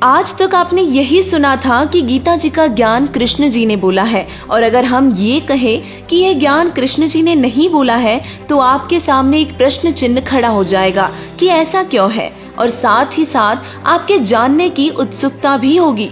आज तक आपने यही सुना था कि गीता जी का ज्ञान कृष्ण जी ने बोला है, और अगर हम ये कहें कि ये ज्ञान कृष्ण जी ने नहीं बोला है तो आपके सामने एक प्रश्न चिन्ह खड़ा हो जाएगा कि ऐसा क्यों है, और साथ ही साथ आपके जानने की उत्सुकता भी होगी।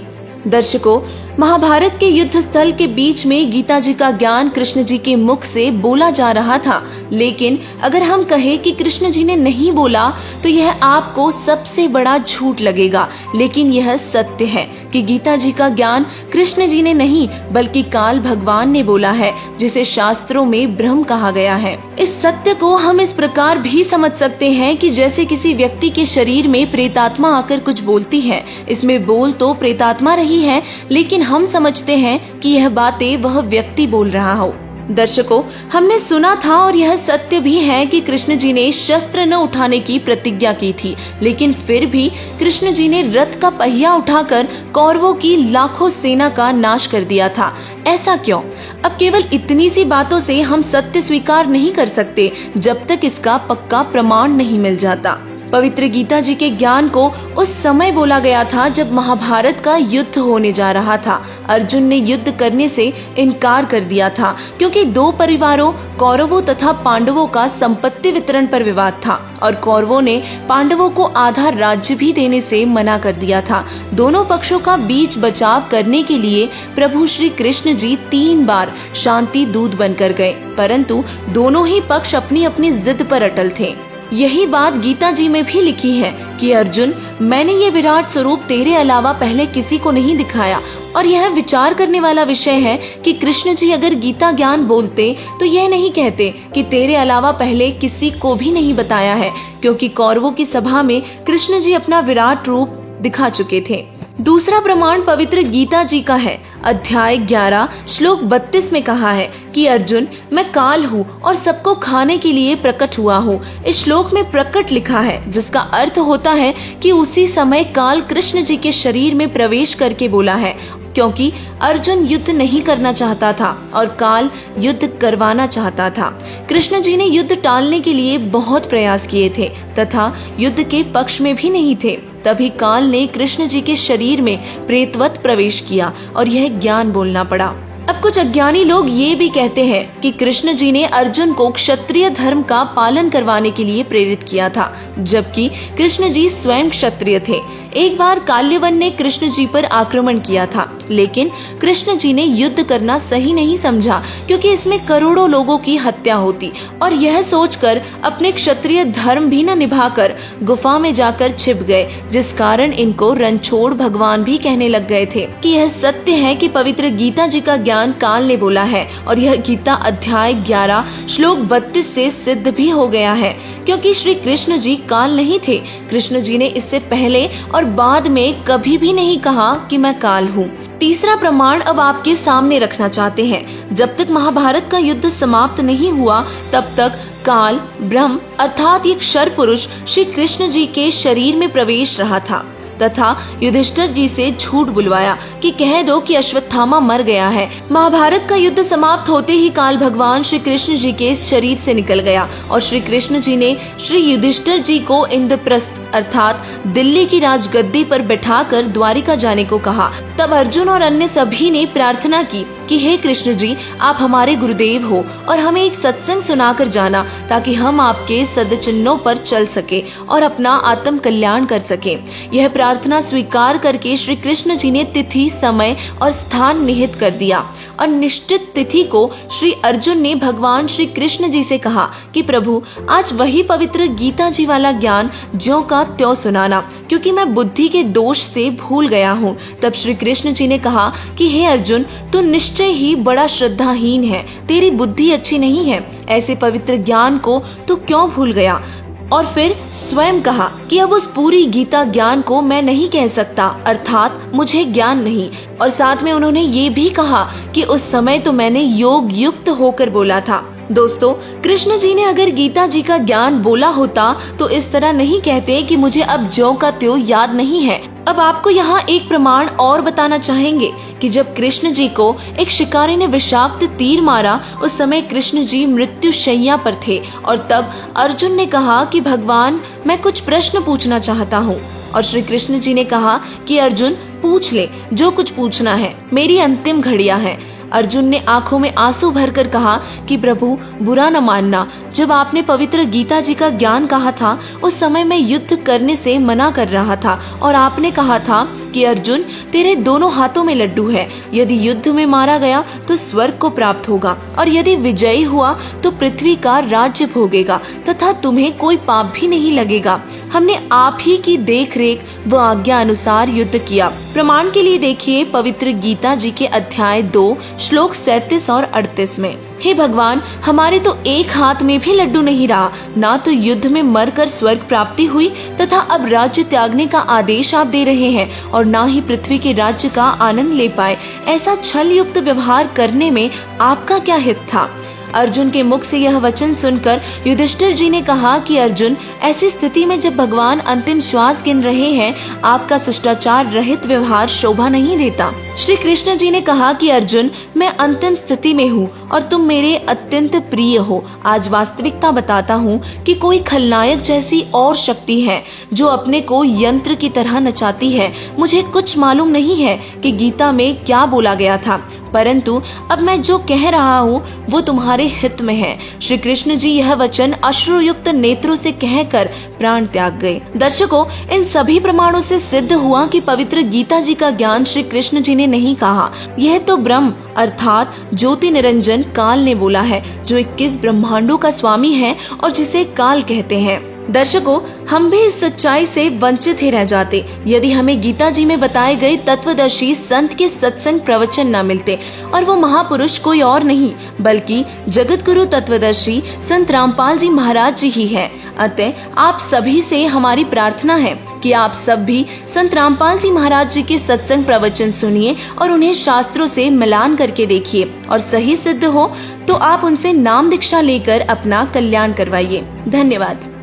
दर्शकों, महाभारत के युद्ध स्थल के बीच में गीता जी का ज्ञान कृष्ण जी के मुख से बोला जा रहा था, लेकिन अगर हम कहें कि कृष्ण जी ने नहीं बोला तो यह आपको सबसे बड़ा झूठ लगेगा। लेकिन यह सत्य है कि गीता जी का ज्ञान कृष्ण जी ने नहीं बल्कि काल भगवान ने बोला है, जिसे शास्त्रों में ब्रह्म कहा गया है। इस सत्य को हम इस प्रकार भी समझ सकते हैं कि जैसे किसी व्यक्ति के शरीर में प्रेतात्मा आकर कुछ बोलती है। इसमें बोल तो प्रेतात्मा रही है, लेकिन हम समझते हैं कि यह बातें वह व्यक्ति बोल रहा हो। दर्शकों, हमने सुना था और यह सत्य भी है कि कृष्ण जी ने शस्त्र न उठाने की प्रतिज्ञा की थी, लेकिन फिर भी कृष्ण जी ने रथ का पहिया उठाकर कौरवों की लाखों सेना का नाश कर दिया था। ऐसा क्यों? अब केवल इतनी सी बातों से हम सत्य स्वीकार नहीं कर सकते जब तक इसका पक्का प्रमाण नहीं मिल जाता। पवित्र गीता जी के ज्ञान को उस समय बोला गया था जब महाभारत का युद्ध होने जा रहा था। अर्जुन ने युद्ध करने से इनकार कर दिया था क्योंकि दो परिवारों कौरवों तथा पांडवों का संपत्ति वितरण पर विवाद था, और कौरवों ने पांडवों को आधा राज्य भी देने से मना कर दिया था। दोनों पक्षों का बीच बचाव करने के लिए प्रभु श्री कृष्ण जी 3 बार शांति दूत बनकर गए, परंतु दोनों ही पक्ष अपनी अपनी जिद पर अटल थे। यही बात गीता जी में भी लिखी है कि अर्जुन, मैंने ये विराट स्वरूप तेरे अलावा पहले किसी को नहीं दिखाया। और यह विचार करने वाला विषय है कि कृष्ण जी अगर गीता ज्ञान बोलते तो यह नहीं कहते कि तेरे अलावा पहले किसी को भी नहीं बताया है, क्योंकि कौरवों की सभा में कृष्ण जी अपना विराट रूप दिखा चुके थे। दूसरा प्रमाण पवित्र गीता जी का है। अध्याय 11 श्लोक 32 में कहा है कि अर्जुन, मैं काल हूँ और सबको खाने के लिए प्रकट हुआ हूँ। इस श्लोक में प्रकट लिखा है, जिसका अर्थ होता है कि उसी समय काल कृष्ण जी के शरीर में प्रवेश करके बोला है, क्योंकि अर्जुन युद्ध नहीं करना चाहता था और काल युद्ध करवाना चाहता था। कृष्ण जी ने युद्ध टालने के लिए बहुत प्रयास किए थे तथा युद्ध के पक्ष में भी नहीं थे। तभी काल ने कृष्ण जी के शरीर में प्रेतवत प्रवेश किया और यह ज्ञान बोलना पड़ा। अब कुछ अज्ञानी लोग ये भी कहते हैं कि कृष्ण जी ने अर्जुन को क्षत्रिय धर्म का पालन करवाने के लिए प्रेरित किया था, जबकि कृष्ण जी स्वयं क्षत्रिय थे। एक बार काल्यवन ने कृष्ण जी पर आक्रमण किया था, लेकिन कृष्ण जी ने युद्ध करना सही नहीं समझा, क्योंकि इसमें करोड़ों लोगों की हत्या होती, और यह सोचकर अपने क्षत्रिय धर्म भी न निभाकर गुफा में जाकर छिप गए, जिस कारण इनको रणछोड़ भगवान भी कहने लग गए थे। कि यह सत्य है कि पवित्र गीता जी का ज्ञान काल ने बोला है, और यह गीता अध्याय 11 श्लोक 32 से सिद्ध भी हो गया है, क्योंकि श्री कृष्ण जी काल नहीं थे। कृष्ण जी ने इससे पहले और बाद में कभी भी नहीं कहा कि मैं काल हूँ। तीसरा प्रमाण अब आपके सामने रखना चाहते हैं। जब तक महाभारत का युद्ध समाप्त नहीं हुआ तब तक काल ब्रह्म अर्थात एक क्षर पुरुष श्री कृष्ण जी के शरीर में प्रवेश रहा था तथा युधिष्ठिर जी से झूठ बुलवाया कि कह दो कि अश्वत्थामा मर गया है। महाभारत का युद्ध समाप्त होते ही काल भगवान श्री कृष्ण जी के शरीर से निकल गया और श्री कृष्ण जी ने श्री युधिष्ठिर जी को इंद्रप्रस्थ अर्थात दिल्ली की राजगद्दी पर बैठाकर द्वारिका जाने को कहा। तब अर्जुन और अन्य सभी ने प्रार्थना की कि हे कृष्ण जी, आप हमारे गुरुदेव हो और हमें एक सत्संग सुनाकर जाना, ताकि हम आपके सदचिन्हों पर चल सके और अपना आत्म कल्याण कर सके। यह प्रार्थना स्वीकार करके श्री कृष्ण जी ने तिथि, समय और स्थान निहित कर दिया और निश्चित तिथि को श्री अर्जुन ने भगवान श्री कृष्ण जी से कहा कि प्रभु, आज वही पवित्र गीता जी वाला ज्ञान ज्यों का त्यों सुनाना, क्योंकि मैं बुद्धि के दोष से भूल गया हूँ। तब श्री कृष्ण जी ने कहा कि हे अर्जुन, तू निश्चय ही बड़ा श्रद्धाहीन है, तेरी बुद्धि अच्छी नहीं है, ऐसे पवित्र ज्ञान को तू क्यों भूल गया। और फिर स्वयं कहा कि अब उस पूरी गीता ज्ञान को मैं नहीं कह सकता, अर्थात मुझे ज्ञान नहीं। और साथ में उन्होंने ये भी कहा कि उस समय तो मैंने योग युक्त होकर बोला था। दोस्तों, कृष्ण जी ने अगर गीता जी का ज्ञान बोला होता तो इस तरह नहीं कहते कि मुझे अब ज्यों का त्यों याद नहीं है। अब आपको यहाँ एक प्रमाण और बताना चाहेंगे कि जब कृष्ण जी को एक शिकारी ने विषाक्त तीर मारा, उस समय कृष्ण जी मृत्यु शैया पर थे और तब अर्जुन ने कहा कि भगवान, मैं कुछ प्रश्न पूछना चाहता हूँ। और श्री कृष्ण जी ने कहा कि अर्जुन पूछ ले जो कुछ पूछना है, मेरी अंतिम घड़ियां हैं। अर्जुन ने आंखों में आंसू भरकर कहा कि प्रभु बुरा न मानना, जब आपने पवित्र गीता जी का ज्ञान कहा था उस समय मैं युद्ध करने से मना कर रहा था और आपने कहा था कि अर्जुन तेरे दोनों हाथों में लड्डू है, यदि युद्ध में मारा गया तो स्वर्ग को प्राप्त होगा और यदि विजयी हुआ तो पृथ्वी का राज्य भोगेगा तथा तुम्हें कोई पाप भी नहीं लगेगा। हमने आप ही की देख रेख व आज्ञा अनुसार युद्ध किया। प्रमाण के लिए देखिए पवित्र गीता जी के अध्याय 2 श्लोक 37 और 38 में। हे भगवान, हमारे तो एक हाथ में भी लड्डू नहीं रहा, ना तो युद्ध में मरकर स्वर्ग प्राप्ति हुई तथा अब राज्य त्यागने का आदेश आप दे रहे हैं और ना ही पृथ्वी के राज्य का आनंद ले पाए। ऐसा छल युक्त व्यवहार करने में आपका क्या हित था? अर्जुन के मुख से यह वचन सुनकर युधिष्ठिर जी ने कहा कि अर्जुन, ऐसी स्थिति में जब भगवान अंतिम श्वास गिन रहे हैं, आपका शिष्टाचार रहित व्यवहार शोभा नहीं देता। श्री कृष्ण जी ने कहा कि अर्जुन, मैं अंतिम स्थिति में हूँ और तुम मेरे अत्यंत प्रिय हो। आज वास्तविकता बताता हूँ कि कोई खलनायक जैसी और शक्ति है जो अपने को यंत्र की तरह नचाती है। मुझे कुछ मालूम नहीं है कि गीता में क्या बोला गया था, परंतु अब मैं जो कह रहा हूँ वो तुम्हारे हित में है। श्री कृष्ण जी यह वचन अश्रुयुक्त नेत्रों से कहकर प्राण त्याग गए। दर्शकों, इन सभी प्रमाणों से सिद्ध हुआ कि पवित्र गीता जी का ज्ञान श्री कृष्ण जी ने नहीं कहा, यह तो ब्रह्म अर्थात ज्योति निरंजन काल ने बोला है, जो 21 ब्रह्मांडों का स्वामी है और जिसे काल कहते हैं। दर्शकों, हम भी इस सच्चाई से वंचित ही रह जाते यदि हमें गीता जी में बताए गए तत्वदर्शी संत के सत्संग प्रवचन न मिलते, और वो महापुरुष कोई और नहीं बल्कि जगत गुरु तत्वदर्शी संत रामपाल जी महाराज जी ही है। अतः आप सभी से हमारी प्रार्थना है कि आप सब भी संत रामपाल जी महाराज जी के सत्संग प्रवचन सुनिए और उन्हें शास्त्रों से मिलान करके देखिए, और सही सिद्ध हो तो आप उनसे नाम दीक्षा लेकर अपना कल्याण करवाइए। धन्यवाद।